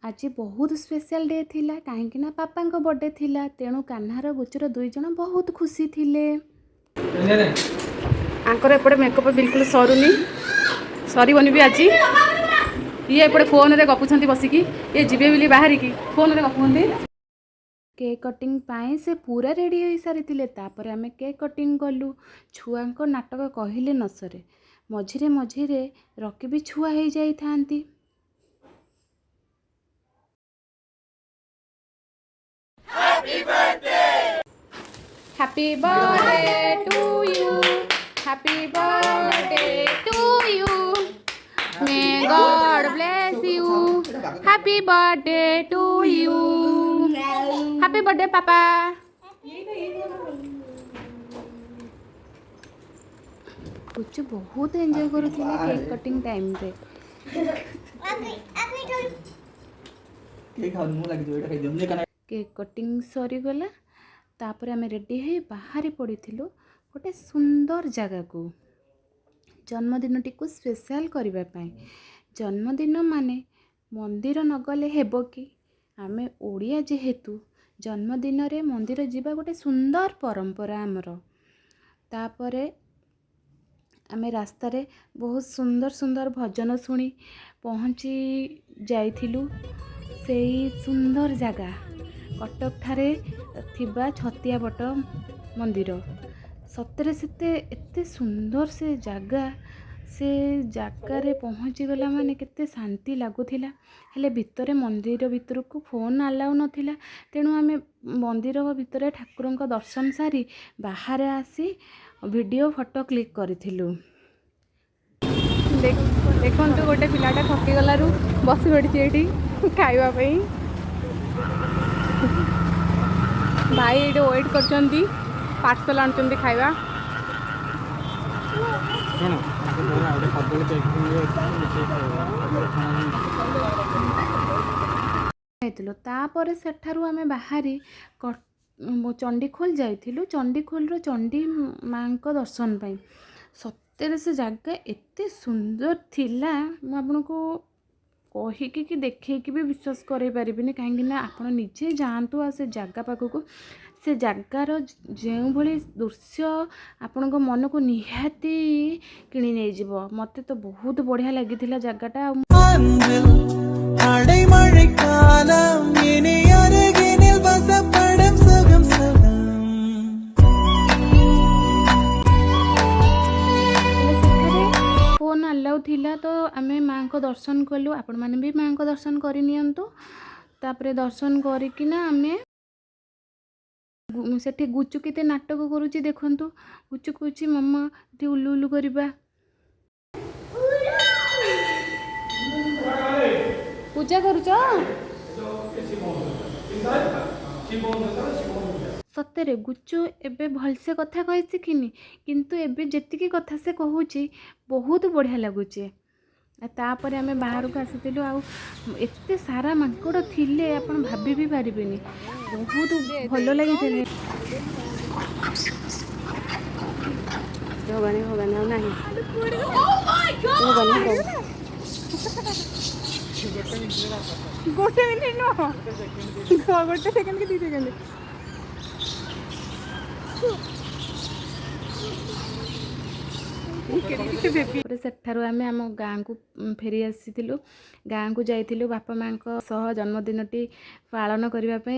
आज बहुत special day थिला कहीं ना पापा को बर्थडे थिला तेणु कान्हार गुचुर दुई जन बहुत खुशी थिले। आंकर एपटे मेकअप बिल्कुल सरुनी सरबनी भी आज ये एपटे फोन रे गपुंट बसिकी ये जीवे बोली बाहर की फोन रे गपुंट। केक कटिंग पाए से पूरा रेडी हो सारी तापर आम केक कटिंग कलु छुआ नाटक कहले न सरे मझिरे मझिरे रकी भी छुआ हो जाती। Happy birthday to you. Happy birthday to you. May God bless you. Happy birthday to you. Happy birthday, Papa. कुछ बहुत एंजॉय करुଥିଲେ केक कटिंग टाइम रे। केक कटिंग सरी गला तापर आम रेडी हो बाहरी पड़ू गोटे सुंदर जगह को जन्मदिन टी स्पेशल करने। जन्मदिन माने मंदिर नगले हेबो कि आम ओडिया जेहेतु जन्मदिन रे मंदिर जीवा गोटे सुंदर परंपरा आमर। तापर आम रास्ता रे बहुत सुंदर सुंदर भजन शुणी पहुँची जाइथिलु से सुंदर जगह कटक ठारे थिबा छतिया बट मंदिर सतरे सेते एते सुंदर से जगार पहुँची गला माने केते शांति लगुला। हेले भितरे मंदिर भितर को फोन अलाउ नथिला तेणु आमे मंदिर भितर ठाकुर को दर्शन सारी बाहर आसी वीडियो फोटो क्लिक करिथिलु। देखंतु गोटे पिलाटा थकी गलारू बसी पड़ी एठी खाइबा पई भाई ये वेट करचंदी पार्सल आनुचंदी खाइबा। तापर सेठारु आमे बाहरी चंडीखोल जाइथिलु। चंडीखोल रो चंडी माँ को दर्शन पाई सत्य से जगह एते सुंदर थिला मु आपनको कहीकि कि देखी भी विश्वास करे पारिबिनी कहीं आपण निजे जातु आ से जगह पाखक से जगार जो भली दृश्य आपण को मन को निहाती किणी नहीं जीव। मते तो बहुत बढ़िया लगी जगटा। फोन अलाउ थिला तो आमे माँ को दर्शन कलु आपण माने भी माँ को दर्शन करि नियंतु। तापरे दर्शन करिकिना आमे सेठी गुचु केते नाटक करूची देखंतु गुचु कुची मम्मा ती उल्लू उल्लू करिबा पूजा करूच सत्य गुच्चू एबे भलसे कथा कहि सिखिनी किंतु एबे जेतिकी कथा से कहूची बहुत बढ़िया लगुचे। तापर आमे बाहर को आसीथिलु आ एते सारा मांकड़ थिले आपण भाबी भी पारिबेनी बहुत भलो लागिथिले। होगानी होगानी नाही होगानी गोटे मिनिट नो गोटे सेकंड के 2 सेकंड सेठारु आमे आम गाँ को फेरी आसीथिलु। गाँ को जाइथिलु बापा माँ को सह जन्मदिन टी पालन करबा पई।